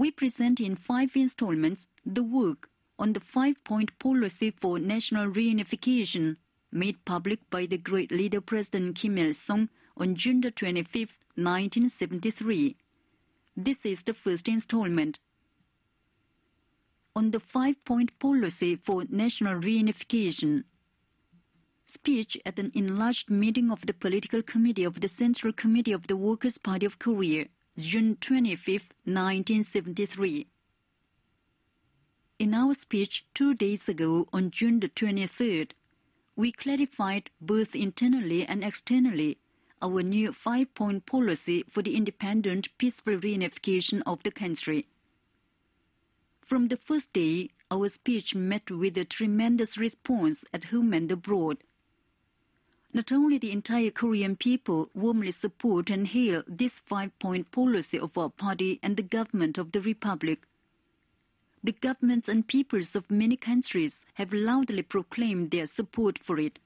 we present in 5 installments the work on the 5-point policy for national reunification made public by the great leader President Kim Il-sung on June 25, 1973. This is the first installment. On the 5-point policy for national reunification. Speech at an enlarged meeting of the Political Committee of the Central Committee of the Workers' Party of Korea, June 25, 1973. In our speech 2 days ago on June 23rd, we clarified both internally and externally our new 5-point policy for the independent, peaceful reunification of the country. From the first day, our speech met with a tremendous response at home and abroad. Not only the entire Korean people warmly support and hail this 5-point policy of our party and the government of the Republic, the governments and peoples of many countries have loudly proclaimed their support for it.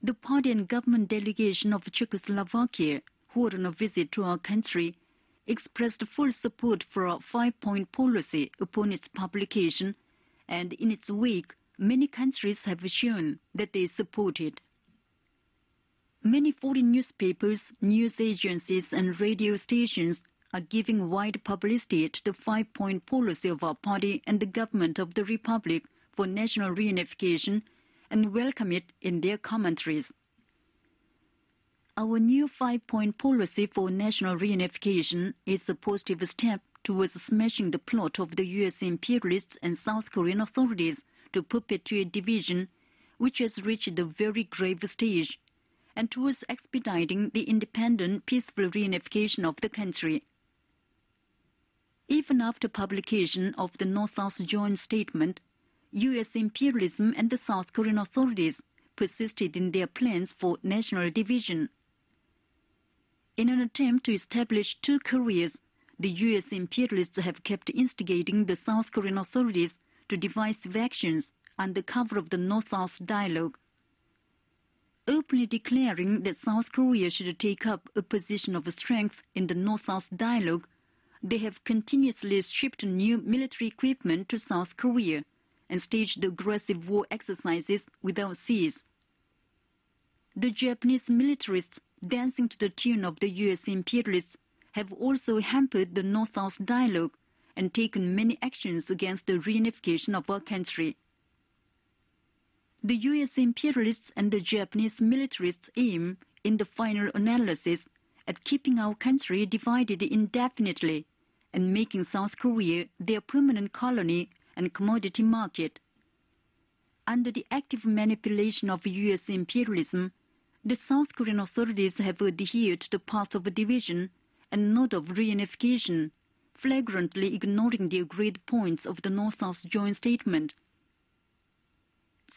The party and government delegation of Czechoslovakia, who were on a visit to our country, expressed full support for our 5-point policy upon its publication, and in its wake, many countries have shown that they support it. Many foreign newspapers, news agencies, and radio stations are giving wide publicity to the 5-point policy of our party and the government of the Republic for national reunification and welcome it in their commentaries. Our new 5-point policy for national reunification is a positive step towards smashing the plot of the U.S. imperialists and South Korean authorities to perpetuate division, which has reached a very grave stage, and towards expediting the independent, peaceful reunification of the country. Even after publication of the North-South Joint Statement, U.S. imperialism and the South Korean authorities persisted in their plans for national division. In an attempt to establish 2 Koreas, the U.S. imperialists have kept instigating the South Korean authorities to divisive actions under cover of the North-South dialogue. Openly declaring that South Korea should take up a position of strength in the North-South dialogue, they have continuously shipped new military equipment to South Korea and staged aggressive war exercises without cease. The Japanese militarists, dancing to the tune of the U.S. imperialists, have also hampered the North-South dialogue and taken many actions against the reunification of our country. The U.S. imperialists and the Japanese militarists aim, in the final analysis, at keeping our country divided indefinitely and making South Korea their permanent colony and commodity market. Under the active manipulation of U.S. imperialism, the South Korean authorities have adhered to the path of division and not of reunification, flagrantly ignoring the agreed points of the North-South Joint Statement.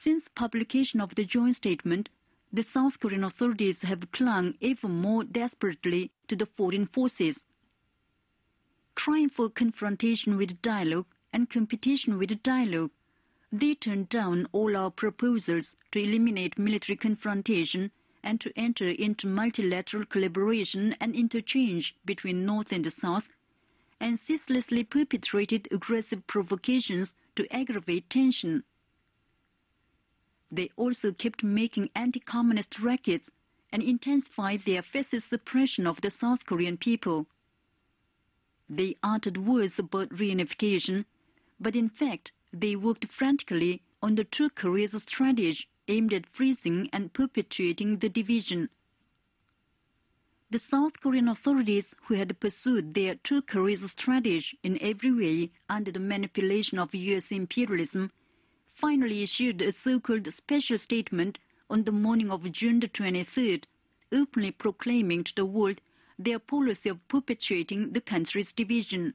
Since publication of the Joint Statement, the South Korean authorities have clung ever more desperately to the foreign forces. Crying for confrontation with dialogue and competition with dialogue, they turned down all our proposals to eliminate military confrontation and to enter into multilateral collaboration and interchange between North and South, and ceaselessly perpetrated aggressive provocations to aggravate tension. They also kept making anti-communist rackets and intensified their fascist suppression of the South Korean people. They uttered words about reunification, but in fact they worked frantically on the 2 Koreas strategy aimed at freezing and perpetuating the division. The South Korean authorities, who had pursued their 2 Koreas strategy in every way under the manipulation of U.S. imperialism, finally issued a so-called special statement on the morning of June 23rd, openly proclaiming to the world their policy of perpetuating the country's division.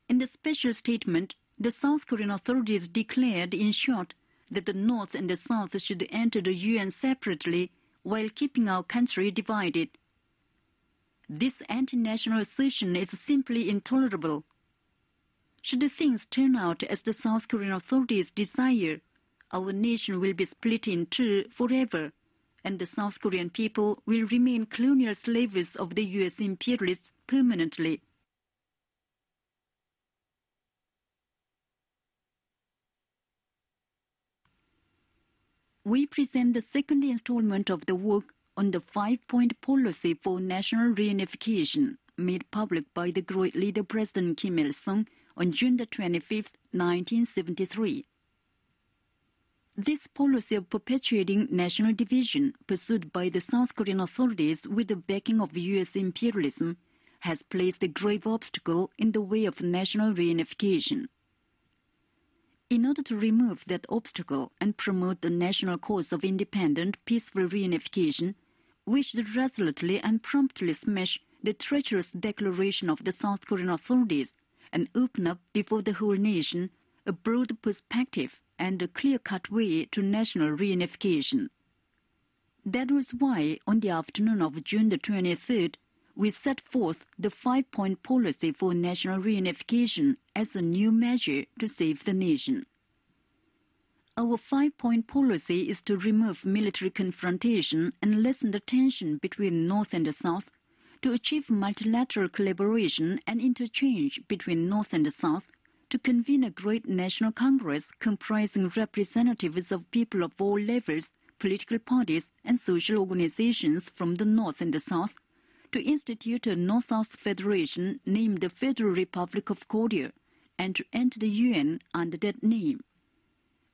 In the special statement, the South Korean authorities declared, in short, that the North and the South should enter the UN separately while keeping our country divided. This anti-national assertion is simply intolerable. Should things turn out as the South Korean authorities desire, our nation will be split in 2 forever, and the South Korean people will remain colonial slaves of the U.S. imperialists permanently. we present the second installment of the work on the 5-point policy for national reunification, made public by the great leader President Kim Il-sung on June 25, 1973. This policy of perpetuating national division pursued by the South Korean authorities with the backing of U.S. imperialism has placed a grave obstacle in the way of national reunification. In order to remove that obstacle and promote the national cause of independent, peaceful reunification, we should resolutely and promptly smash the treacherous declaration of the South Korean authorities and open up before the whole nation a broad perspective and a clear-cut way to national reunification. That was why, on the afternoon of June 23rd, we set forth the 5-point policy for national reunification as a new measure to save the nation. Our 5-point policy is to remove military confrontation and lessen the tension between North and the South, to achieve multilateral collaboration and interchange between North and the South, to convene a great national congress comprising representatives of people of all levels, political parties and social organizations from the North and the South, to institute a North-South Federation named the Federal Republic of Korea, and to enter the UN under that name.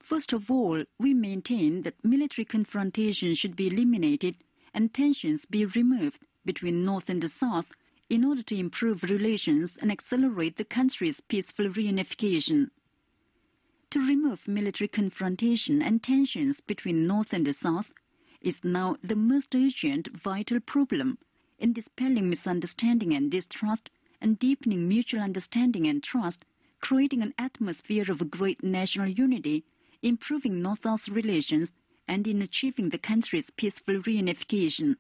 First of all, we maintain that military confrontation should be eliminated and tensions be removed between North and the South in order to improve relations and accelerate the country's peaceful reunification. To remove military confrontation and tensions between North and the South is now the most urgent, vital problem in dispelling misunderstanding and distrust and deepening mutual understanding and trust, creating an atmosphere of great national unity, improving North-South relations, and in achieving the country's peaceful reunification.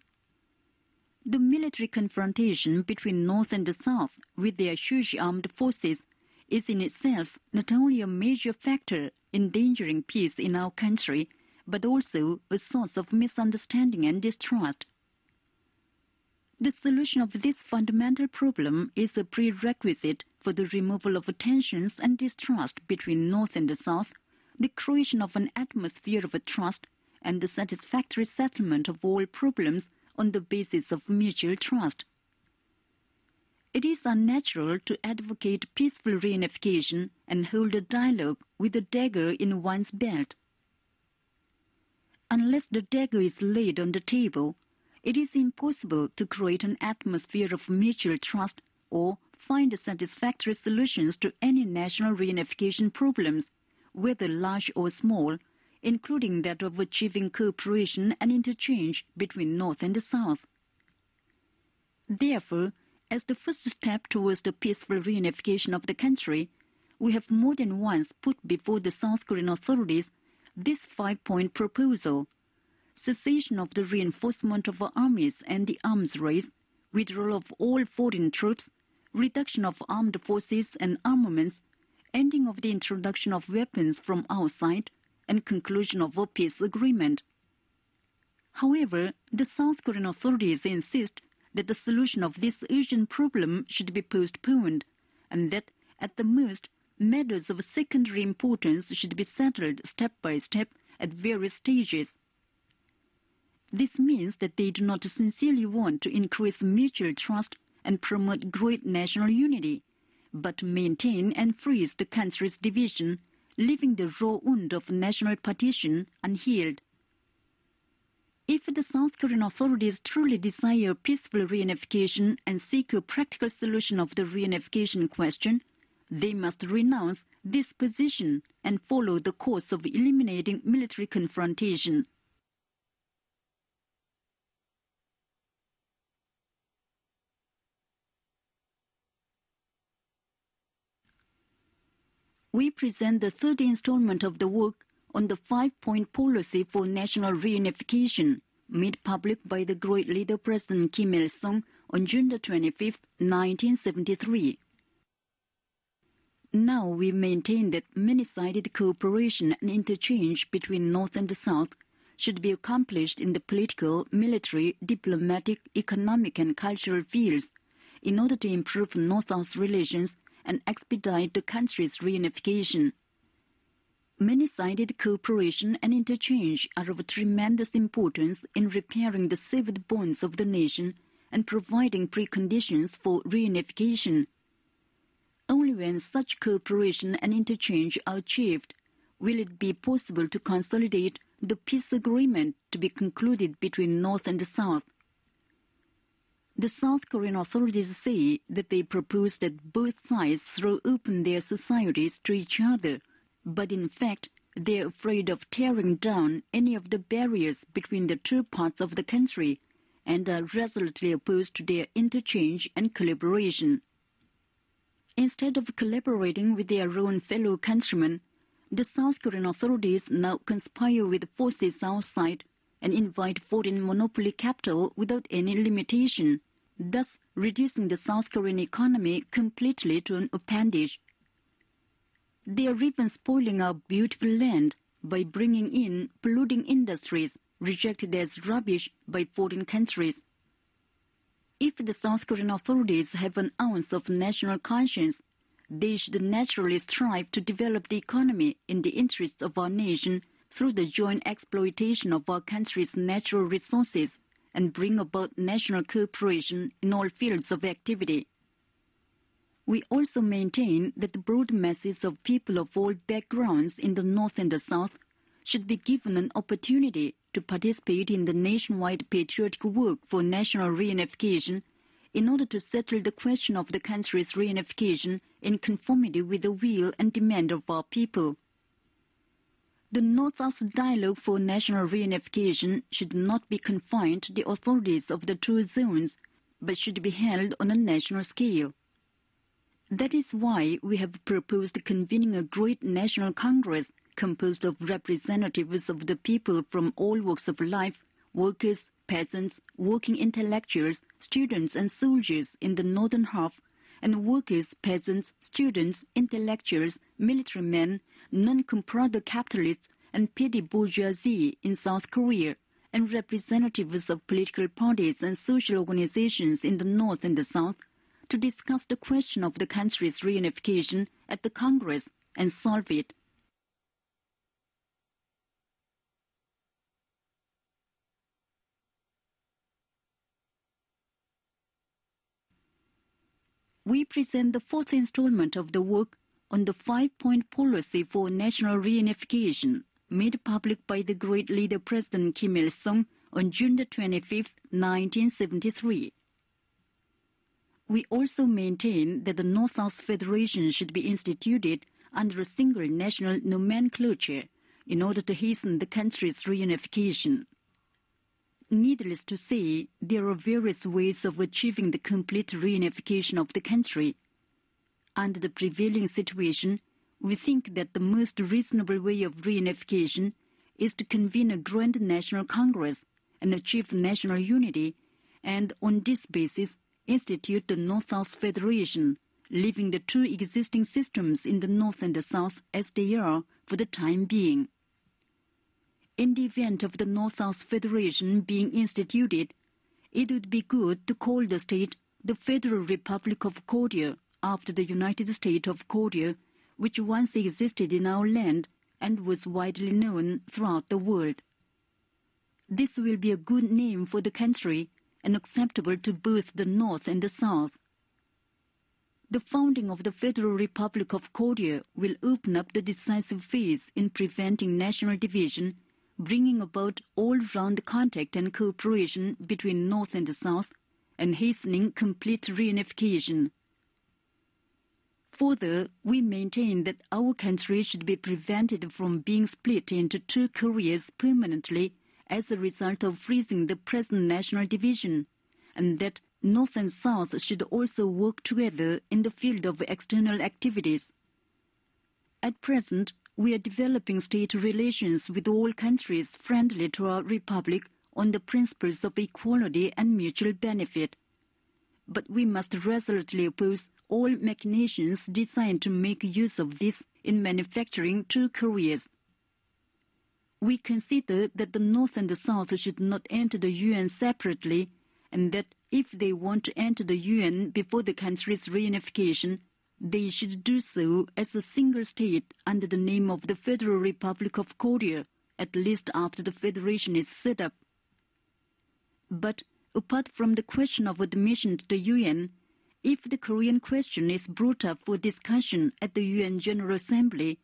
The military confrontation between North and the South with their huge armed forces is in itself not only a major factor endangering peace in our country, but also a source of misunderstanding and distrust. The solution of this fundamental problem is a prerequisite for the removal of tensions and distrust between North and the South, the creation of an atmosphere of trust, and the satisfactory settlement of all problems on the basis of mutual trust. It is unnatural to advocate peaceful reunification and hold a dialogue with a dagger in one's belt. Unless the dagger is laid on the table, it is impossible to create an atmosphere of mutual trust or find satisfactory solutions to any national reunification problems, whether large or small, including that of achieving cooperation and interchange between North and the South. Therefore, as the first step towards the peaceful reunification of the country, we have more than once put before the South Korean authorities this 5-point proposal: cessation of the reinforcement of armies and the arms race, withdrawal of all foreign troops, reduction of armed forces and armaments, ending of the introduction of weapons from outside, and conclusion of a peace agreement. However, the South Korean authorities insist that the solution of this urgent problem should be postponed, and that, at the most, matters of secondary importance should be settled step by step at various stages. This means that they do not sincerely want to increase mutual trust and promote great national unity, but to maintain and freeze the country's division, leaving the raw wound of national partition unhealed. If the South Korean authorities truly desire peaceful reunification and seek a practical solution of the reunification question, they must renounce this position and follow the course of eliminating military confrontation. We present the third installment of the work on the 5-point policy for national reunification, made public by the great leader President Kim Il-sung on June 25, 1973. Now we maintain that many-sided cooperation and interchange between North and the South should be accomplished in the political, military, diplomatic, economic and cultural fields in order to improve North-South relations and expedite the country's reunification. Many-sided cooperation and interchange are of tremendous importance in repairing the severed bonds of the nation and providing preconditions for reunification. Only when such cooperation and interchange are achieved will it be possible to consolidate the peace agreement to be concluded between North and the South. The South Korean authorities say that they propose that both sides throw open their societies to each other, but in fact they are afraid of tearing down any of the barriers between the two parts of the country and are resolutely opposed to their interchange and collaboration. Instead of collaborating with their own fellow countrymen, the South Korean authorities now conspire with forces outside and invite foreign monopoly capital without any limitation, thus reducing the South Korean economy completely to an appendage. They are even spoiling our beautiful land by bringing in polluting industries rejected as rubbish by foreign countries. If the South Korean authorities have an ounce of national conscience, they should naturally strive to develop the economy in the interests of our nation through the joint exploitation of our country's natural resources and bring about national cooperation in all fields of activity. We also maintain that the broad masses of people of all backgrounds in the North and the South should be given an opportunity to participate in the nationwide patriotic work for national reunification in order to settle the question of the country's reunification in conformity with the will and demand of our people. The North-South dialogue for national reunification should not be confined to the authorities of the two zones, but should be held on a national scale. That is why we have proposed convening a great national congress composed of representatives of the people from all walks of life, workers, peasants, working intellectuals, students and soldiers in the northern half, and workers, peasants, students, intellectuals, military men, non-comprado capitalists, and petty bourgeoisie in South Korea, and representatives of political parties and social organizations in the North and the South, to discuss the question of the country's reunification at the Congress and solve it. We present the fourth installment of the work on the 5-point policy for national reunification, made public by the great leader President Kim Il-sung on June 25, 1973. We also maintain that the North-South Federation should be instituted under a single national nomenclature in order to hasten the country's reunification. Needless to say, there are various ways of achieving the complete reunification of the country. Under the prevailing situation, we think that the most reasonable way of reunification is to convene a grand national congress and achieve national unity, and on this basis institute the North-South Federation, leaving the two existing systems in the North and the South as they are for the time being. In the event of the North-South Federation being instituted, it would be good to call the state the Federal Republic of Korea after the United States of Korea, which once existed in our land and was widely known throughout the world. This will be a good name for the country and acceptable to both the North and the South. The founding of the Federal Republic of Korea will open up the decisive phase in preventing national division, bringing about all-round contact and cooperation between North and the South, and hastening complete reunification. Further, we maintain that our country should be prevented from being split into two Koreas permanently as a result of freezing the present national division, and that North and South should also work together in the field of external activities. At present, we are developing state relations with all countries friendly to our republic on the principles of equality and mutual benefit. But we must resolutely oppose all machinations designed to make use of this in manufacturing two Koreas. We consider that the North and the South should not enter the UN separately, and that if they want to enter the UN before the country's reunification, they should do so as a single state under the name of the Federal Republic of Korea, at least after the federation is set up. But apart from the question of admission to the UN, if the Korean question is brought up for discussion at the UN General Assembly,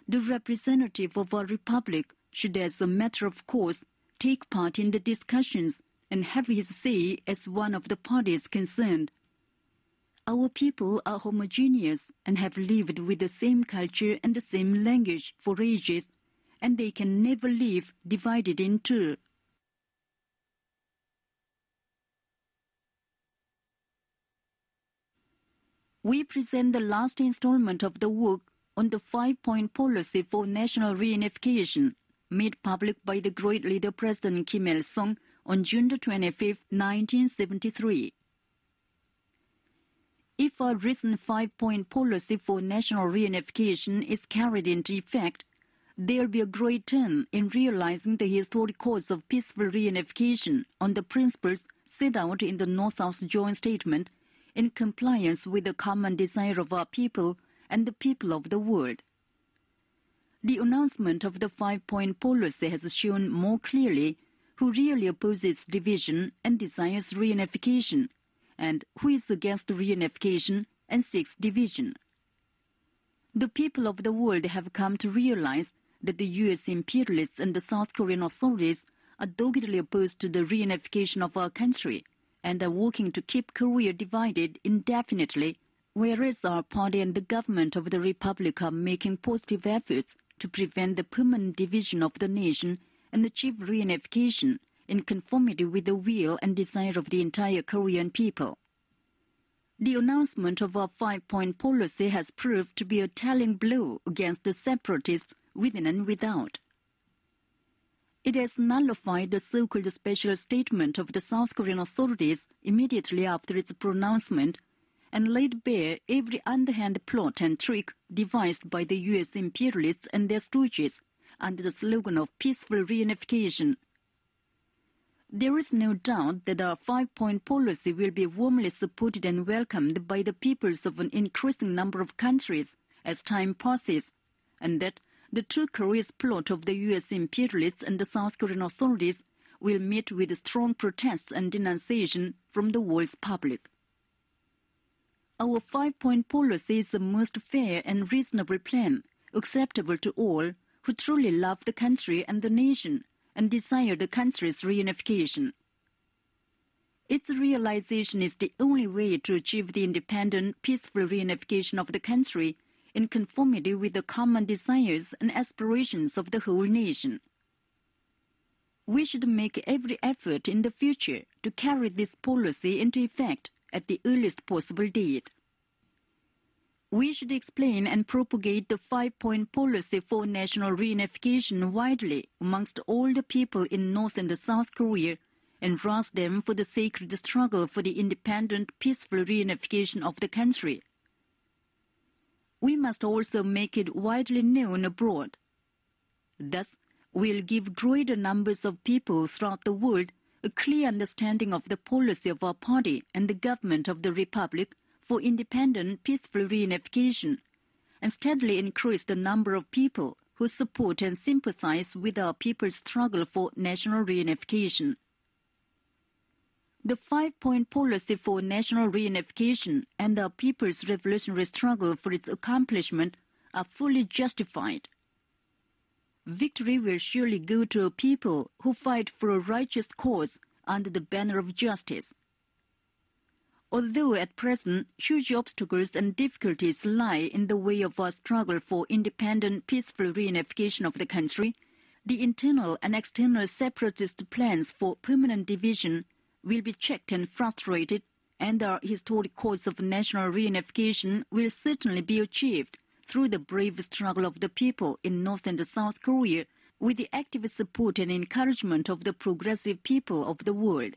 the representative of our republic should, as a matter of course, take part in the discussions and have his say as one of the parties concerned. Our people are homogeneous and have lived with the same culture and the same language for ages, and they can never live divided in two. We present the last installment of the work on the 5-point policy for national reunification, made public by the great leader President Kim Il-sung on June 25, 1973. If our recent 5-point policy for national reunification is carried into effect, there will be a great turn in realizing the historic cause of peaceful reunification on the principles set out in the North-South Joint Statement, in compliance with the common desire of our people and the people of the world. The announcement of the 5-point policy has shown more clearly who really opposes division and desires reunification, and who is against reunification and seeks division. The people of the world have come to realize that the U.S. imperialists and the South Korean authorities are doggedly opposed to the reunification of our country, and are working to keep Korea divided indefinitely, whereas our party and the government of the Republic are making positive efforts to prevent the permanent division of the nation and achieve reunification in conformity with the will and desire of the entire Korean people. The announcement of our 5-point policy has proved to be a telling blow against the separatists within and without. It has nullified the so-called special statement of the South Korean authorities immediately after its pronouncement and laid bare every underhand plot and trick devised by the U.S. imperialists and their stooges under the slogan of peaceful reunification. There is no doubt that our 5-point policy will be warmly supported and welcomed by the peoples of an increasing number of countries as time passes, and that the two Koreas plot of the U.S. imperialists and the South Korean authorities will meet with strong protests and denunciation from the world's public. Our 5-point policy is the most fair and reasonable plan, acceptable to all who truly love the country and the nation and desire the country's reunification. Its realization is the only way to achieve the independent, peaceful reunification of the country in conformity with the common desires and aspirations of the whole nation. We should make every effort in the future to carry this policy into effect at the earliest possible date. We should explain and propagate the 5-point policy for national reunification widely amongst all the people in North and South Korea and rouse them for the sacred struggle for the independent, peaceful reunification of the country. We must also make it widely known abroad. Thus, we'll give greater numbers of people throughout the world a clear understanding of the policy of our party and the government of the Republic for independent, peaceful reunification, and steadily increase the number of people who support and sympathize with our people's struggle for national reunification. The 5-point policy for national reunification and our people's revolutionary struggle for its accomplishment are fully justified. Victory will surely go to a people who fight for a righteous cause under the banner of justice. Although at present huge obstacles and difficulties lie in the way of our struggle for independent, peaceful reunification of the country, the internal and external separatist plans for permanent division will be checked and frustrated, and our historic cause of national reunification will certainly be achieved through the brave struggle of the people in North and South Korea with the active support and encouragement of the progressive people of the world.